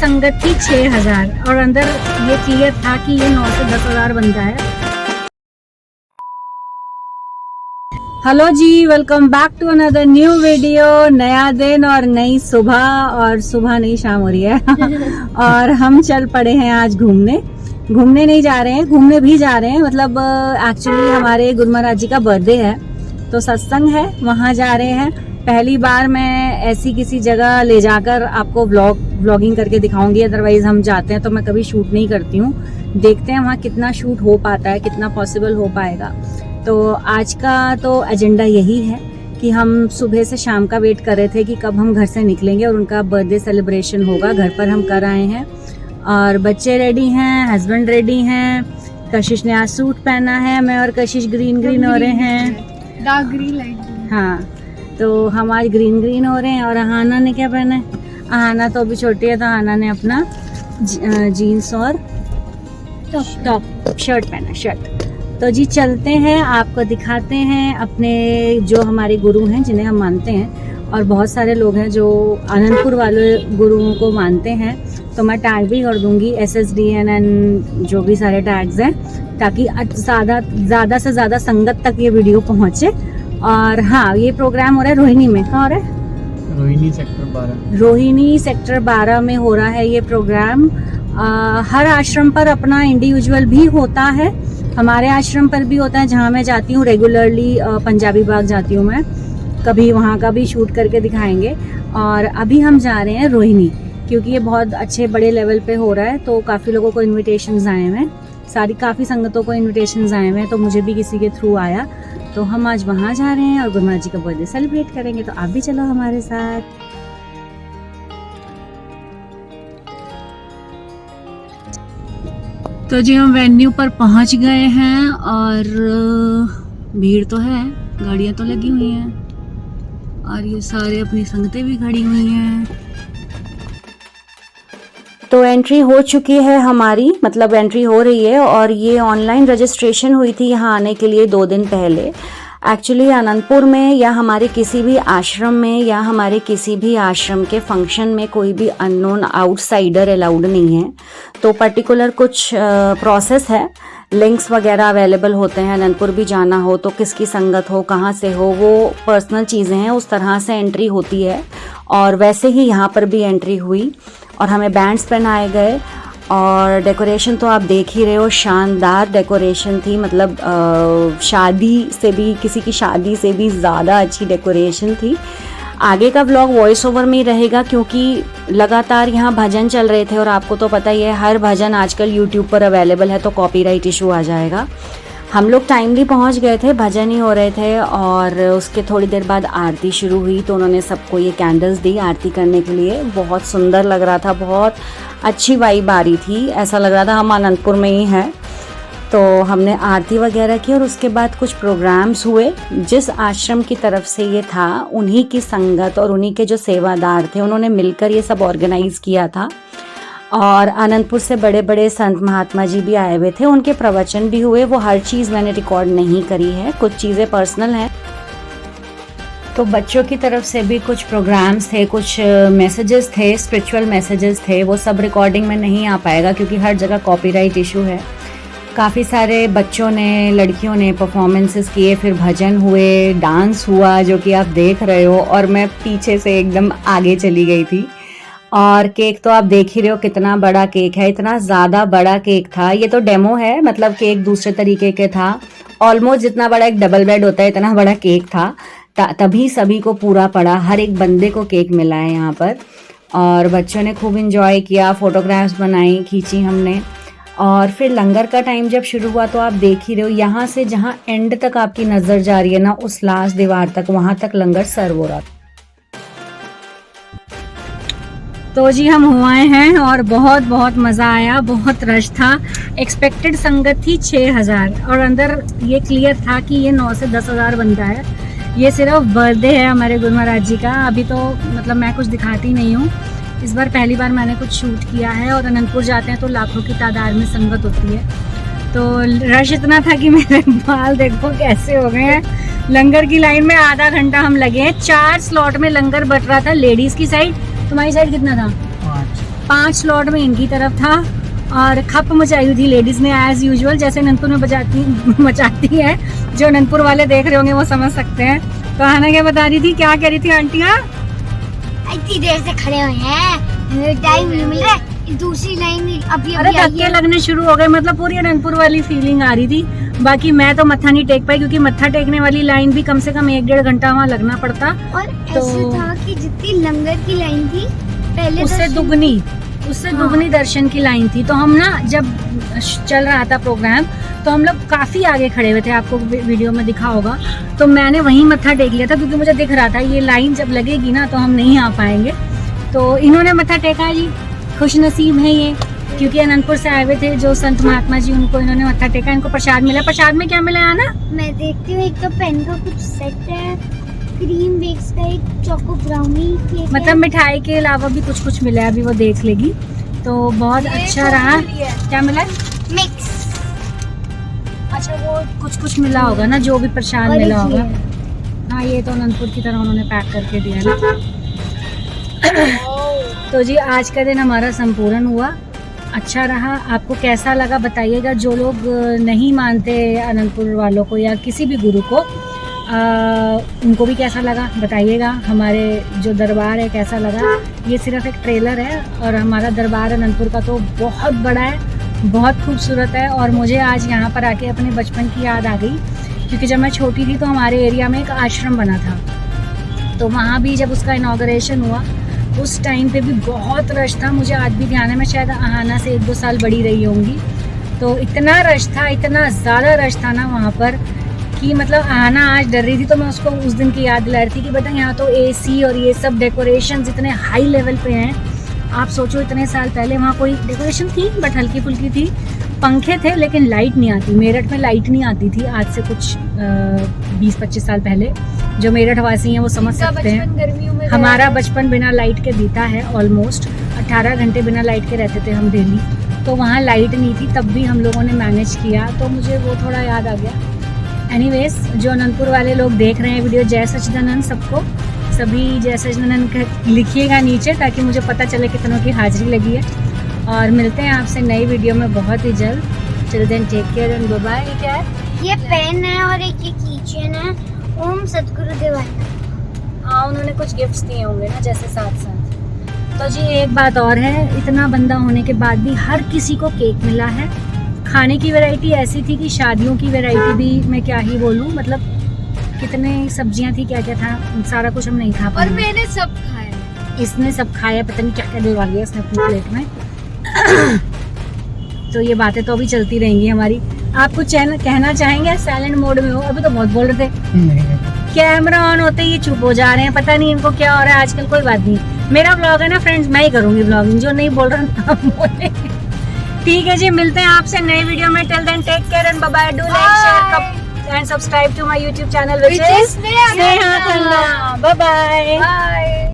संगत थी 6000 और अंदर ये क्लियर था कि ये 9 से 10,000 बनता है। Hello ji, welcome back to another new video. नया दिन और नई सुबह, और सुबह नहीं शाम हो रही है और हम चल पड़े हैं आज घूमने नहीं जा रहे हैं, घूमने भी जा रहे हैं। मतलब एक्चुअली हमारे गुरु महाराज जी का बर्थडे है तो सत्संग है, वहाँ जा रहे हैं। पहली बार मैं ऐसी किसी जगह ले जाकर आपको व्लॉगिंग करके दिखाऊंगी, अदरवाइज हम जाते हैं तो मैं कभी शूट नहीं करती हूँ। देखते हैं वहाँ कितना शूट हो पाता है, कितना पॉसिबल हो पाएगा। तो आज का तो एजेंडा यही है कि हम सुबह से शाम का वेट कर रहे थे कि कब हम घर से निकलेंगे और उनका बर्थडे सेलिब्रेशन होगा। घर पर हम कर आए हैं और बच्चे रेडी हैं, हस्बैंड रेडी हैं। कशिश ने आज सूट पहना है, मैं और कशिश ग्रीन हो रहे हैं, डार्क ग्रीन लाइट ग्रीन। हाँ, तो हम आज ग्रीन हो रहे हैं। और अहाना ने क्या पहना है? अहाना तो अभी छोटी है तो अहाना ने अपना जीन्स और टॉप शर्ट पहना, शर्ट। तो जी चलते हैं, आपको दिखाते हैं अपने जो हमारे गुरु हैं जिन्हें हम मानते हैं। और बहुत सारे लोग हैं जो आनंदपुर वाले गुरुओं को मानते हैं, तो मैं टैग भी कर दूंगी SSDN जो भी सारे टैग्स हैं, ताकि ज़्यादा से ज़्यादा संगत तक ये वीडियो पहुँचे। और हाँ, ये प्रोग्राम हो रहा है रोहिणी में। कहाँ हो रहा है? रोहिणी सेक्टर 12 में हो रहा है ये प्रोग्राम। हर आश्रम पर अपना इंडिविजुअल भी होता है, हमारे आश्रम पर भी होता है जहाँ मैं जाती हूँ रेगुलरली। पंजाबी बाग जाती हूँ मैं, कभी वहाँ का भी शूट करके दिखाएंगे। और अभी हम जा रहे हैं रोहिणी, क्योंकि ये बहुत अच्छे बड़े लेवल पे हो रहा है, तो काफ़ी लोगों को इन्विटेशंस आए हुए हैं, काफ़ी संगतों को इन्विटेशंस आए हुए हैं, तो मुझे भी किसी के थ्रू आया। तो हम आज वहाँ जा रहे हैं और गुरु महाराज जी का बर्थडे सेलिब्रेट करेंगे, तो आप भी चलो हमारे साथ। तो जी हम वेन्यू पर पहुंच गए हैं और भीड़ तो है, गाड़ियां तो लगी हुई हैं और ये सारे अपनी संगतें भी खड़ी हुई हैं। तो एंट्री हो चुकी है हमारी, मतलब एंट्री हो रही है। और ये ऑनलाइन रजिस्ट्रेशन हुई थी यहाँ आने के लिए 2 दिन पहले। एक्चुअली आनंदपुर में या हमारे किसी भी आश्रम में या हमारे किसी भी आश्रम के फंक्शन में कोई भी अननोन आउटसाइडर अलाउड नहीं है। तो पर्टिकुलर कुछ प्रोसेस है, लिंक्स वगैरह अवेलेबल होते हैं। आनंदपुर भी जाना हो तो किसकी संगत हो, कहाँ से हो, वो पर्सनल चीज़ें हैं, उस तरह से एंट्री होती है। और वैसे ही यहाँ पर भी एंट्री हुई और हमें बैंड्स पहनाए गए। और डेकोरेशन तो आप देख ही रहे हो, शानदार डेकोरेशन थी। मतलब शादी से भी, किसी की शादी से भी ज़्यादा अच्छी डेकोरेशन थी। आगे का व्लॉग वॉइस ओवर में ही रहेगा, क्योंकि लगातार यहाँ भजन चल रहे थे और आपको तो पता ही है हर भजन आजकल यूट्यूब पर अवेलेबल है, तो कॉपीराइट इशू आ जाएगा। हम लोग टाइमली पहुँच गए थे, भजन ही हो रहे थे और उसके थोड़ी देर बाद आरती शुरू हुई। तो उन्होंने सबको ये कैंडल्स दी आरती करने के लिए। बहुत सुंदर लग रहा था, बहुत अच्छी वाइब आ रही थी, ऐसा लग रहा था हम आनंदपुर में ही हैं। तो हमने आरती वगैरह की और उसके बाद कुछ प्रोग्राम्स हुए। जिस आश्रम की तरफ से ये था, उन्हीं की संगत और उन्हीं के जो सेवादार थे, उन्होंने मिलकर ये सब ऑर्गेनाइज़ किया था। और आनंदपुर से बड़े बड़े संत महात्मा जी भी आए हुए थे, उनके प्रवचन भी हुए। वो हर चीज़ मैंने रिकॉर्ड नहीं करी है, कुछ चीज़ें पर्सनल हैं। तो बच्चों की तरफ से भी कुछ प्रोग्राम्स थे, कुछ मैसेजेस थे, स्पिरिचुअल मैसेजेस थे। वो सब रिकॉर्डिंग में नहीं आ पाएगा क्योंकि हर जगह कॉपीराइट इशू है। काफ़ी सारे बच्चों ने, लड़कियों ने परफॉर्मेंसेस किए, फिर भजन हुए, डांस हुआ, जो कि आप देख रहे हो। और मैं पीछे से एकदम आगे चली गई थी। और केक तो आप देख ही रहे हो, कितना बड़ा केक है, इतना ज़्यादा बड़ा केक था। ये तो डेमो है, मतलब केक दूसरे तरीके के था। ऑलमोस्ट जितना बड़ा एक डबल बेड होता है, इतना बड़ा केक था। तभी सभी को पूरा पड़ा, हर एक बंदे को केक मिला है यहाँ पर। और बच्चों ने खूब इंजॉय किया, फोटोग्राफ्स बनाई, खींची हमने। और फिर लंगर का टाइम जब शुरू हुआ तो आप देख ही रहे हो, यहाँ से जहाँ एंड तक आपकी नज़र जा रही है ना, उस लास्ट दीवार तक, वहाँ तक लंगर सर्व हो रहा था। तो जी हम हुए हैं और बहुत मज़ा आया, बहुत रश था। एक्सपेक्टेड संगत थी 6000 और अंदर ये क्लियर था कि ये 9 से 10,000 बनता है। ये सिर्फ बर्थडे है हमारे गुरु महाराज जी का। अभी तो मतलब मैं कुछ दिखाती नहीं हूँ, इस बार पहली बार मैंने कुछ शूट किया है। और अनंतपुर जाते हैं तो लाखों की तादाद में संगत होती है। तो रश इतना था कि मेरे बाल देखो कैसे हो गए हैं। लंगर की लाइन में आधा घंटा हम लगे हैं। 4 स्लॉट में लंगर बट रहा था। लेडीज की साइड, तुम्हारी साइड कितना था? 5 स्लॉट में इनकी तरफ था और खप मचाई हुई थी लेडीज ने एज यूजुअल, जैसे अनंतपुर में मचाती है। जो अनंतपुर वाले देख रहे होंगे वो समझ सकते हैं। तो आना क्या बता रही थी, क्या कह रही थी आंटियाँ? इतनी देर से खड़े हुए हैं, टाइम नहीं मिल रहा, दूसरी लाइन अभी अरे धक्के लगने शुरू हो गए, मतलब पूरी अनंतपुर वाली फीलिंग आ रही थी। बाकी मैं तो मत्था नहीं टेक पाई क्योंकि मत्था टेकने वाली लाइन भी कम से कम 1-1.5 घंटा वहाँ लगना पड़ता। और ऐसा था कि जितनी लंगर की लाइन थी पहले उससे दुगनी दर्शन की लाइन थी। तो हम ना जब चल रहा था प्रोग्राम तो हम लोग काफी आगे खड़े हुए थे, आपको वीडियो में दिखा होगा। तो मैंने वहीं मत्था टेक लिया था क्योंकि मुझे दिख रहा था ये लाइन जब लगेगी ना तो हम नहीं आ पाएंगे। तो इन्होंने मत्था टेका जी, खुश नसीब है ये, क्योंकि अनंतपुर से आए हुए थे जो संत महात्मा जी, उनको इन्होंने मत्था टेका। इनको प्रसाद मिला। प्रसाद में क्या मिला है ना? मैं देखती हूँ, एक तो पेन का कुछ सेट है, क्रीम बेक्स का एक चोको ब्राउनी केक, मतलब मिठाई के अलावा भी कुछ मिला है, अभी वो देख लेगी। तो बहुत अच्छा रहा। क्या मिला? मिक्स। अच्छा वो कुछ मिला होगा ना, जो भी प्रसाद मिला होगा। हाँ ये तो अनंतपुर की तरह उन्होंने पैक करके दिया ना। तो जी आज का दिन हमारा संपूर्ण हुआ, अच्छा रहा। आपको कैसा लगा बताइएगा। जो लोग नहीं मानते अनंतपुर वालों को या किसी भी गुरु को, उनको भी कैसा लगा बताइएगा। हमारे जो दरबार है कैसा लगा। ये सिर्फ एक ट्रेलर है और हमारा दरबार अनंतपुर का तो बहुत बड़ा है, बहुत खूबसूरत है। और मुझे आज यहाँ पर आके अपने बचपन की याद आ गई क्योंकि जब मैं छोटी थी तो हमारे एरिया में एक आश्रम बना था। तो वहाँ भी जब उसका इनॉग्रेशन हुआ उस टाइम पे भी बहुत रश था। मुझे आज भी ध्यान है, मैं शायद आहाना से 1-2 साल बड़ी रही होंगी। तो इतना रश था, इतना ज़्यादा रश था ना वहाँ पर कि मतलब आहाना आज डर रही थी। तो मैं उसको उस दिन की याद दिला रही थी कि बेटा यहाँ तो AC और ये सब डेकोरेशन इतने हाई लेवल पे हैं। आप सोचो इतने साल पहले वहाँ कोई डेकोरेशन थी बट हल्की फुल्की थी, पंखे थे लेकिन लाइट नहीं आती। मेरठ में लाइट नहीं आती थी आज से कुछ 20-25 साल पहले। जो मेरठ वासी हैं वो समझ सकते हैं। हमारा बचपन बिना लाइट के बीता है, ऑलमोस्ट 18 घंटे बिना लाइट के रहते थे हम डेली। तो वहाँ लाइट नहीं थी तब भी हम लोगों ने मैनेज किया, तो मुझे वो थोड़ा याद आ गया। एनीवेज जो अनंतपुर वाले लोग देख रहे हैं वीडियो, जय सच्चिदानंद सबको, सभी जय सच्चिदानंद लिखिएगा नीचे ताकि मुझे पता चले कितनों की हाजिरी लगी है। और मिलते हैं आपसे नई वीडियो में बहुत ही जल्द। Till then take care and bye bye. क्या है? ये पेन है और एक ये कीचेन है। ओम सतगुरुदेव। हाँ उन्होंने कुछ गिफ्ट्स दिए होंगे ना जैसे साथ। तो जी एक बात और है, इतना बंदा होने के बाद भी हर किसी को केक मिला है। खाने की वैरायटी ऐसी थी कि शादियों की वैरायटी भी मैं क्या ही बोलूँ, मतलब कितने सब्जियां थी, क्या क्या था, सारा कुछ हम नहीं खा पाए। और मैंने सब खाया। इसने सब खाया, पता नहीं क्या क्या डलवा लिया इसने अपनी प्लेट में। तो ये बातें तो अभी चलती रहेंगी हमारी। आप कुछ कहना चाहेंगे? साइलेंट मोड में हो, अभी तो बहुत बोल रहे थे। कैमरा ऑन होते ही ये चुप हो जा रहे हैं, पता नहीं इनको क्या हो रहा है आजकल। कोई बात नहीं, मेरा ब्लॉग है ना फ्रेंड्स, मैं ही करूंगी ब्लॉगिंग, जो नहीं बोल रहा बोले। ठीक है जी, मिलते हैं आपसे नई वीडियो में। Till then take care and bye bye. Do like share and subscribe to my YouTube channel which is Sneha Khanna. Bye bye.